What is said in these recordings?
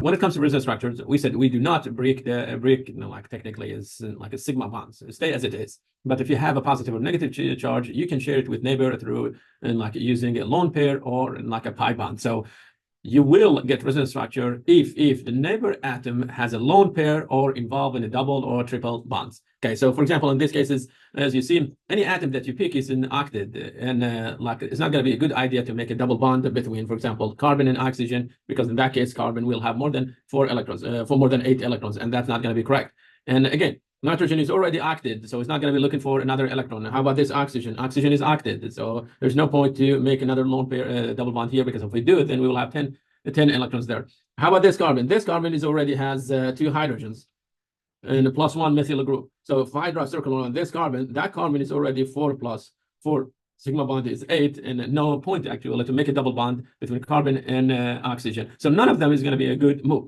when it comes to resonance structures, we said we do not break the like technically is like a sigma bond. So stay as it is. But if you have a positive or negative charge, you can share it with neighbor through like using a lone pair or like a pi bond. So you will get resonance structure if the neighbor atom has a lone pair or involved in a double or triple bonds. Okay, so for example, in these cases, as you see, any atom that you pick is an octet, and like it's not going to be a good idea to make a double bond between, for example, carbon and oxygen, because in that case, carbon will have more than 4 electrons, for more than 8 electrons, and that's not going to be correct. And again, nitrogen is already octet, so it's not going to be looking for another electron. How about this oxygen? Oxygen is octet, so there's no point to make another lone pair double bond here, because if we do it, then we will have 10 electrons there. How about this carbon? This carbon is already has 2 hydrogens and a +1 methyl group. So if I draw a circle around this carbon, that carbon is already 4 plus 4. Sigma bond is 8, and no point actually to make a double bond between carbon and oxygen. So none of them is going to be a good move.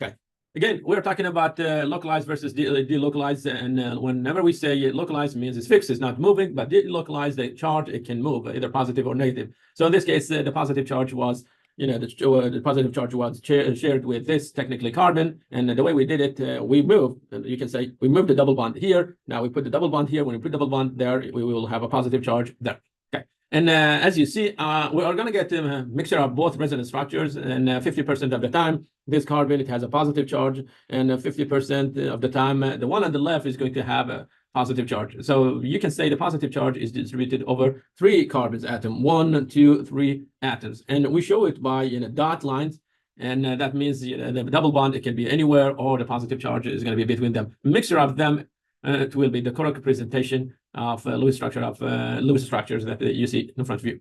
Okay. Again, we're talking about localized versus delocalized, and whenever we say localized, means it's fixed, it's not moving, but delocalized, the charge, it can move, either positive or negative. So in this case, the positive charge was, the positive charge was shared with this technically carbon, and the way we did it, we moved, you can say we moved the double bond here. Now we put the double bond here. When we put double bond there, we will have a positive charge there. Okay, and as you see, we are going to get a mixture of both resonance structures, and 50% of the time, this carbon, it has a positive charge, and 50% of the time, the one on the left is going to have a positive charge. So you can say the positive charge is distributed over 3 carbons atom, 1, 2, 3 atoms, and we show it by dot lines, and that means the double bond, it can be anywhere, or the positive charge is going to be between them. Mixture of them, it will be the correct representation of Lewis structure of Lewis structures that you see in front of you.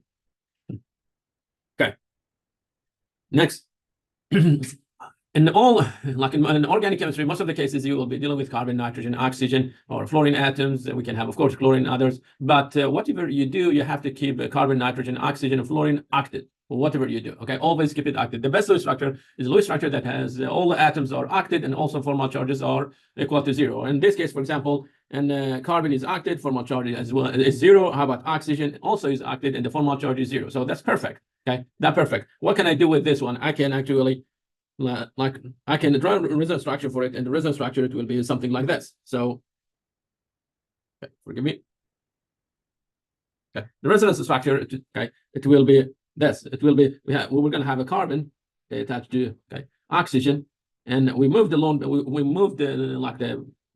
Okay. Next. In all, like in organic chemistry, most of the cases you will be dealing with carbon, nitrogen, oxygen, or fluorine atoms. We can have, of course, chlorine, others. But whatever you do, you have to keep carbon, nitrogen, oxygen, and fluorine octet. Whatever you do, okay, always keep it octet. The best Lewis structure is a Lewis structure that has all the atoms are octet, and also formal charges are equal to 0. In this case, for example, and carbon is octet, formal charge as well is 0. How about oxygen? Also is octet, and the formal charge is 0. So that's perfect. Okay, that's perfect. What can I do with this one? I can actually, like, I can draw a resonance structure for it, and the resonance structure, it will be something like this. So, okay, forgive me. Okay, the resonance structure, okay, it will be this. It will be, we're going to have a carbon, okay, attached to, okay, oxygen, and we move the lone, we move the like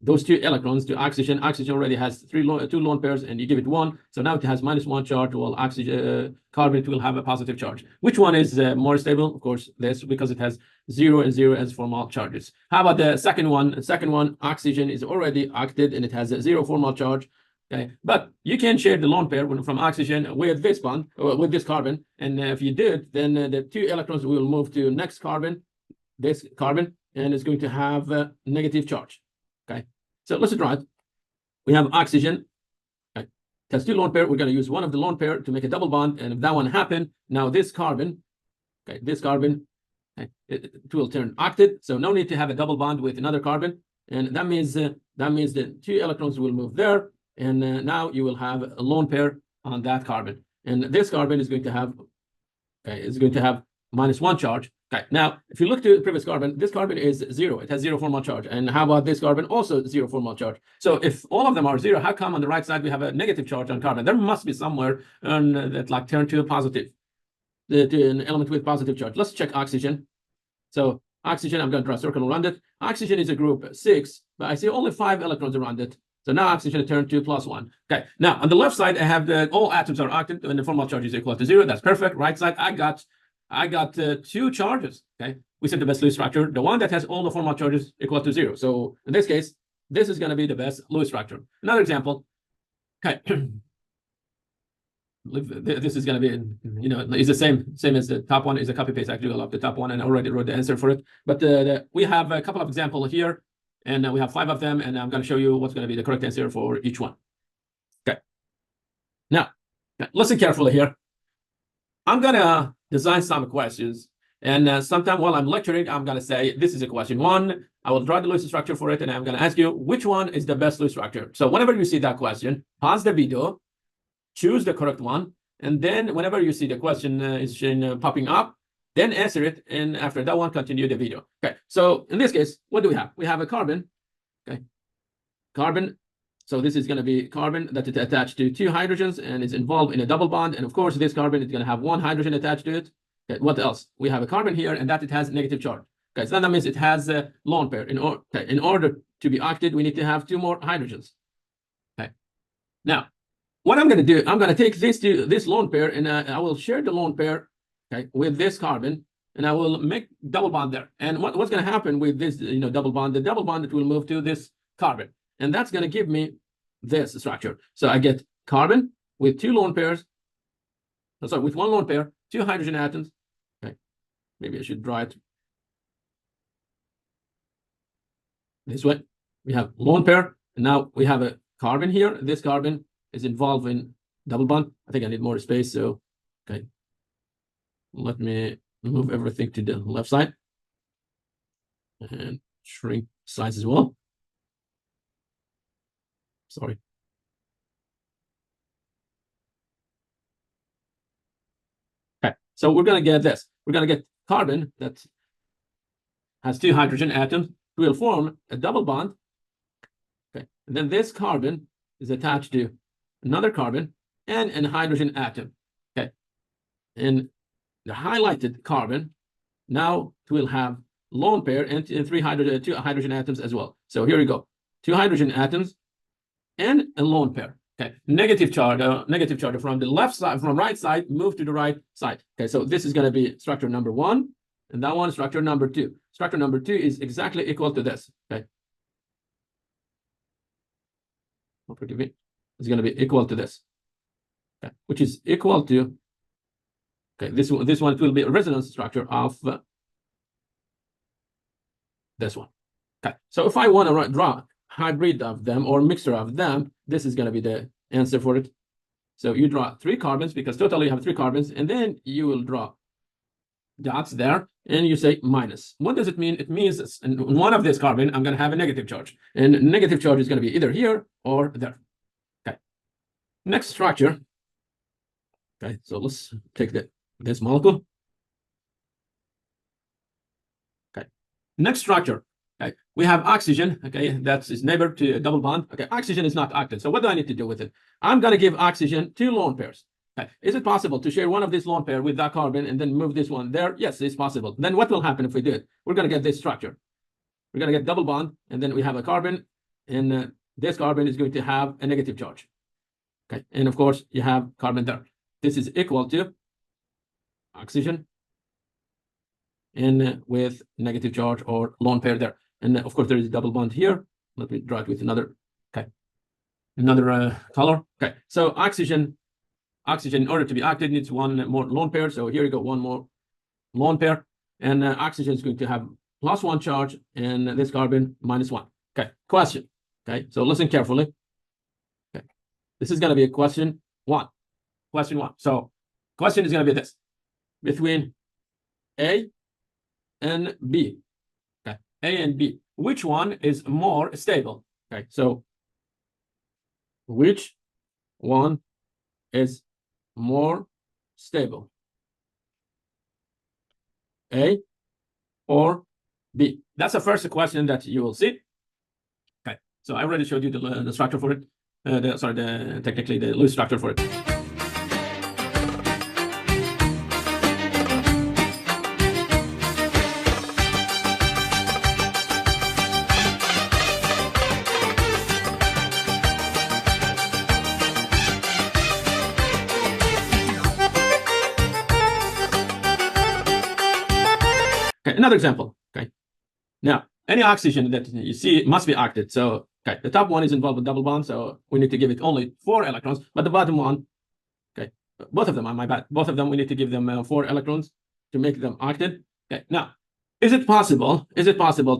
those 2 electrons to oxygen. Oxygen already has 2 lone pairs, and you give it 1, so now it has -1 charge. While oxygen, carbon, it will have a positive charge. Which one is more stable? Of course, this, because it has 0 and 0 as formal charges. How about the second one? The second one, oxygen, is already octet, and it has a 0 formal charge. Okay, but you can share the lone pair from oxygen with this bond, with this carbon, and if you do it, then the 2 electrons will move to next carbon, this carbon, and it's going to have a negative charge. Okay, so let's draw it. We have oxygen. Okay, it has 2 lone pair. We're going to use one of the lone pair to make a double bond, and if that one happened, now this carbon, okay, this carbon, okay, it will turn octet. So no need to have a double bond with another carbon, and that means the 2 electrons will move there. And now you will have a lone pair on that carbon, and this carbon is going to have, okay, is going to have -1 charge. Okay, now if you look to the previous carbon, this carbon is 0. It has 0 formal charge. And how about this carbon? Also 0 formal charge. So if all of them are 0, how come on the right side we have a negative charge on carbon? There must be somewhere that like turn to a positive, to an element with positive charge. Let's check oxygen. So oxygen, I'm going to draw a circle around it. Oxygen is a group 6, but I see only 5 electrons around it. So now oxygen turned to +1. Okay, now on the left side, I have all atoms are octet, and the formal charge is equal to 0. That's perfect. Right side, I got 2 charges. Okay, we said the best Lewis structure, the one that has all the formal charges equal to 0. So in this case, this is going to be the best Lewis structure. Another example. Okay, this is going to be, is the same as the top one. Is a copy paste actually of the top one, and I already wrote the answer for it. But we have a couple of examples here. And we have 5 of them, and I'm going to show you what's going to be the correct answer for each one. Okay. Now, listen carefully here. I'm going to design some questions, and sometime while I'm lecturing, I'm going to say, this is a question 1. I will draw the Lewis structure for it, and I'm going to ask you, which one is the best Lewis structure? So whenever you see that question, pause the video, choose the correct one, and then whenever you see the question is popping up, then answer it, and after that one, continue the video. Okay, so in this case, what do we have? We have a carbon, okay, carbon. So this is going to be carbon that is attached to 2 hydrogens and is involved in a double bond. And of course, this carbon is going to have 1 hydrogen attached to it. Okay, what else? We have a carbon here, and that it has negative charge. Okay, so that means it has a lone pair. In order to be acted, we need to have 2 more hydrogens. Okay, now what I'm going to do, I'm going to take this lone pair, and I will share the lone pair, okay, with this carbon, and I will make double bond there. And what's going to happen with this, double bond? The double bond, it will move to this carbon, and that's going to give me this structure. So I get carbon with 2 lone pairs. Sorry, with 1 lone pair, 2 hydrogen atoms. Okay, maybe I should draw it this way. We have lone pair, and now we have a carbon here. This carbon is involved in double bond. I think I need more space, so okay. Let me move everything to the left side and shrink size as well. Sorry. Okay, so we're going to get this. We're going to get carbon that has 2 hydrogen atoms. Will form a double bond. Okay, and then this carbon is attached to another carbon and a hydrogen atom. Okay, and the highlighted carbon now it will have lone pair and 2 hydrogen atoms as well. So here we go, 2 hydrogen atoms and a lone pair. Okay, negative charge from the left side, from right side, move to the right side. Okay, so this is going to be structure number 1, and that one structure number 2. Structure number 2 is exactly equal to this. Okay, forgive me. It's going to be equal to this. Okay, which is equal to, okay, this one will be a resonance structure of this one. Okay, so if I want to draw hybrid of them or mixture of them, this is going to be the answer for it. So you draw 3 carbons, because totally you have 3 carbons, and then you will draw dots there, and you say minus. What does it mean? It means in one of this carbon, I'm going to have a negative charge, and negative charge is going to be either here or there. Okay, next structure. Okay, so let's take this molecule. Okay, next structure. Okay, we have oxygen. Okay, that's its neighbor to a double bond. Okay, oxygen is not active. So what do I need to do with it? I'm going to give oxygen 2 lone pairs. Okay, is it possible to share one of this lone pair with that carbon and then move this one there? Yes, it's possible. Then what will happen if we do it? We're going to get this structure. We're going to get double bond, and then we have a carbon, and this carbon is going to have a negative charge. Okay, and of course you have carbon there. This is equal to oxygen, and with negative charge or lone pair there. And of course there is a double bond here. Let me draw it with another, okay, another color. Okay, so oxygen, in order to be active, needs 1 more lone pair. So here you go, 1 more lone pair, and oxygen is going to have +1 charge, and this carbon -1. Okay, question. Okay, so listen carefully. Okay, this is going to be a question 1. Question 1. So question is going to be this: between A and B. Okay, A and B, which one is more stable? Okay, so which one is more stable, A or B? That's the first question that you will see. Okay, so I already showed you the structure for it. Technically the loose structure for it. Okay, another example. Okay, now any oxygen that you see must be acted. So okay, the top one is involved with double bond, so we need to give it only 4 electrons. But the bottom one, okay, both of them, my bad, both of them, we need to give them 4 electrons to make them acted. Okay, now is it possible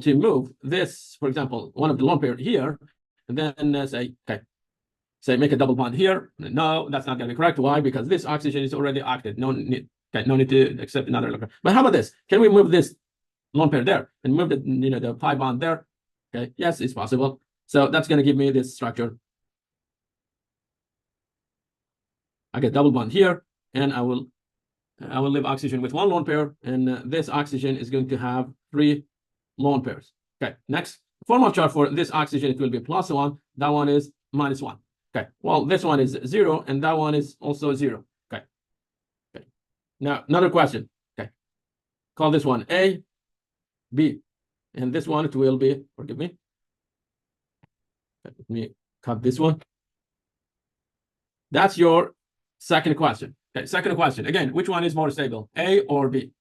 to move this, for example, one of the lone pair here, and then say make a double bond here? No, that's not going to be correct. Why? Because this oxygen is already acted. No need. Okay, no need to accept another electron. But how about this? Can we move this lone pair there and move the the pi bond there? Okay, yes, it's possible. So that's going to give me this structure. I get double bond here, and I will I will leave oxygen with 1 lone pair, and this oxygen is going to have 3 lone pairs. Okay, next formal charge for this oxygen, it will be +1. That one is -1. Okay, well, this one is 0, and that one is also 0. Okay. Okay. Now, another question. Okay. Call this one A, B, and this one, it will be, forgive me. Let me cut this one. That's your second question. Okay, second question. Again, which one is more stable, A or B?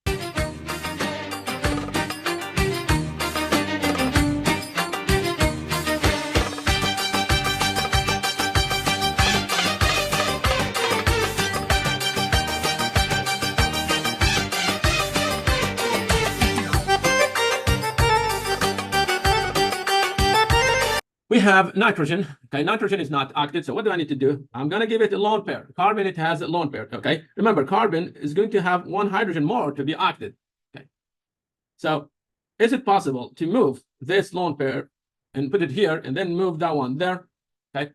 We have nitrogen. Okay, nitrogen is not active. So what do I need to do? I'm going to give it a lone pair. Carbon, it has a lone pair. Okay, remember, carbon is going to have 1 hydrogen more to be active. Okay, so is it possible to move this lone pair and put it here and then move that one there? Okay,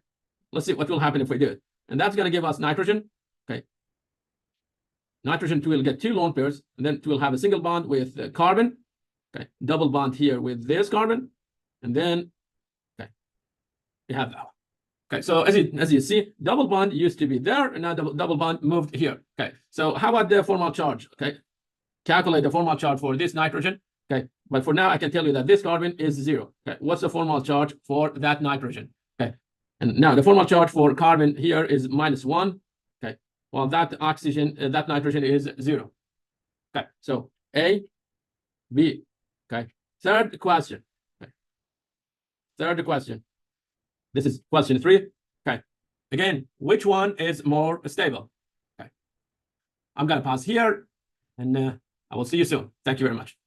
let's see what will happen if we do it. And that's going to give us nitrogen. Okay, nitrogen will get 2 lone pairs, and then it will have a single bond with carbon. Okay, double bond here with this carbon, and then you have that one. Okay, so as you see, double bond used to be there, and now double bond moved here. Okay, so how about the formal charge? Okay, calculate the formal charge for this nitrogen. Okay, but for now I can tell you that this carbon is 0. Okay, what's the formal charge for that nitrogen? Okay, and now the formal charge for carbon here is -1. Okay, while that oxygen, that nitrogen is 0. Okay, so A, B. Okay, third question. Okay. Third question. This is question 3. Okay. Again, which one is more stable? Okay. I'm going to pause here, and I will see you soon. Thank you very much.